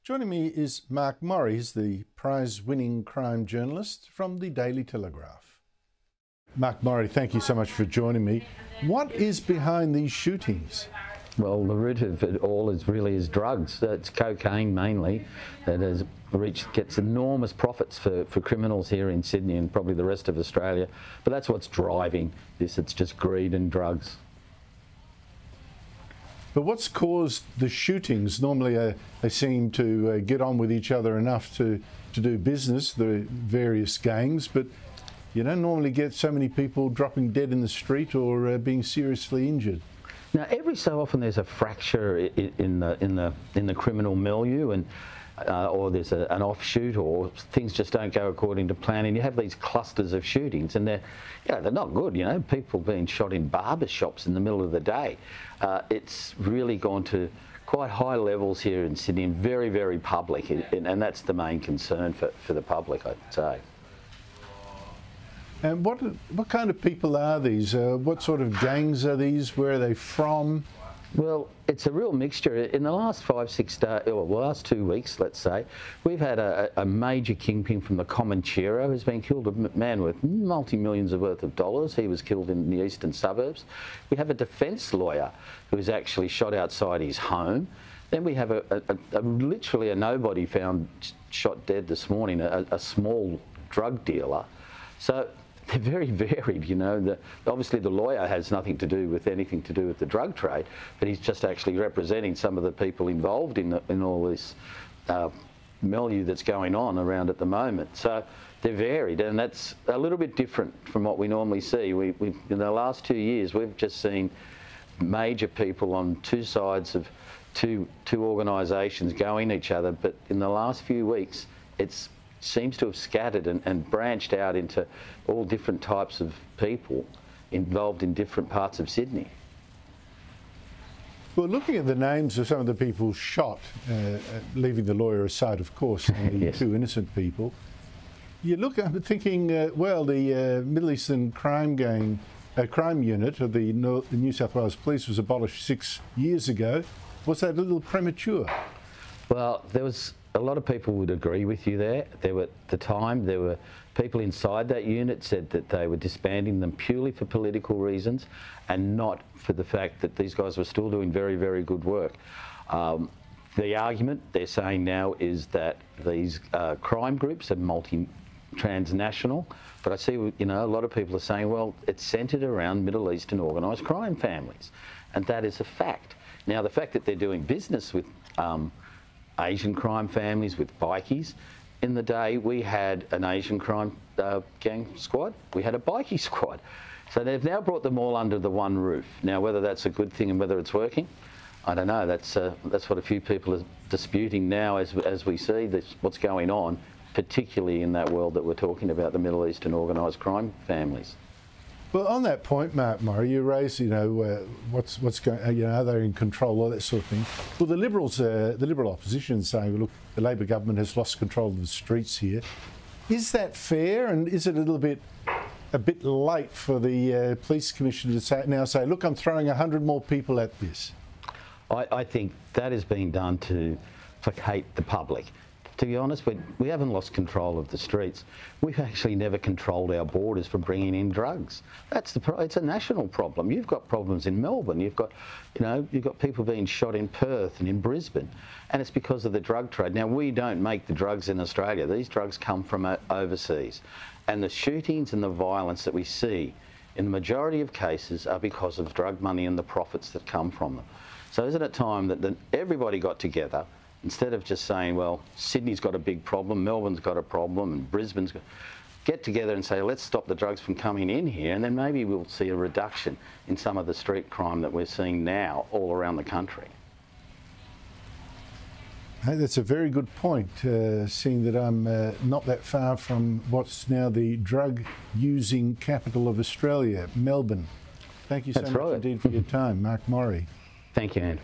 Joining me is Mark Morri, he's the prize-winning crime journalist from the Daily Telegraph. Mark Morri, thank you so much for joining me. What is behind these shootings? Well, the root of it all is drugs. It's cocaine mainly that gets enormous profits for criminals here in Sydney and probably the rest of Australia. But that's what's driving this. It's just greed and drugs. But what's caused the shootings? Normally they seem to get on with each other enough to do business, the various gangs, but you don't normally get so many people dropping dead in the street or being seriously injured. Now, every so often there's a fracture in the criminal milieu, and or there's an offshoot, or things just don't go according to plan, and you have these clusters of shootings, and they're not good. You know, people being shot in barber shops in the middle of the day. It's really gone to quite high levels here in Sydney, and very, very public, and that's the main concern for the public, I'd say. And what kind of people are these? What sort of gangs are these? Where are they from? Well, it's a real mixture. In the last 5, 6 days, or last 2 weeks, let's say, we've had a major kingpin from the Comanchero who's been killed, a man worth multi-millions worth of dollars. He was killed in the eastern suburbs. We have a defence lawyer who was actually shot outside his home. Then we have literally a nobody found shot dead this morning, a small drug dealer. So they're very varied, you know. Obviously the lawyer has nothing to do with anything to do with the drug trade, but he's just actually representing some of the people involved in all this milieu that's going on around at the moment. So they're varied, and that's a little bit different from what we normally see. In the last 2 years, we've just seen major people on two sides of two organisations going each other, but in the last few weeks, it seems to have scattered and branched out into all different types of people involved in different parts of Sydney. Well, looking at the names of some of the people shot, leaving the lawyer aside, of course, and the Yes. two innocent people, you look at it thinking, well, the Middle Eastern crime unit of the New South Wales Police was abolished 6 years ago. Was that a little premature? Well, there was a lot of people would agree with you there. At the time, there were people inside that unit said that they were disbanding them purely for political reasons and not for the fact that these guys were still doing very, very good work. The argument they're saying now is that these crime groups are multi-transnational, but I see, you know, a lot of people are saying, well, it's centred around Middle Eastern organised crime families, and that is a fact. Now, the fact that they're doing business with Asian crime families, with bikies. In the day, we had an Asian crime gang squad, we had a bikie squad. So they've now brought them all under the one roof. Now, whether that's a good thing and whether it's working, I don't know. That's what a few people are disputing now as we see what's going on, particularly in that world that we're talking about, the Middle Eastern organised crime families. Well, on that point, Mark Morri, you raised, you know, what's going, you know, are they in control, all that sort of thing. Well, the Liberals, the Liberal opposition is saying, well, look, the Labor government has lost control of the streets here. Is that fair, and is it a bit late for the police commissioner to now say, look, I'm throwing 100 more people at this? I think that is being done to placate the public. To be honest, we haven't lost control of the streets. We've actually never controlled our borders for bringing in drugs. It's a national problem. You've got problems in Melbourne. You've got people being shot in Perth and in Brisbane, and it's because of the drug trade. Now, we don't make the drugs in Australia. These drugs come from overseas, and the shootings and the violence that we see in the majority of cases are because of drug money and the profits that come from them. So isn't it time that everybody got together, instead of just saying, well, Sydney's got a big problem, Melbourne's got a problem, and Brisbane's got... Get together and say, let's stop the drugs from coming in here, and then maybe we'll see a reduction in some of the street crime that we're seeing now all around the country. Hey, that's a very good point, seeing that I'm not that far from what's now the drug-using capital of Australia, Melbourne. Thank you so much indeed for your time, Mark Morri. Thank you, Andrew.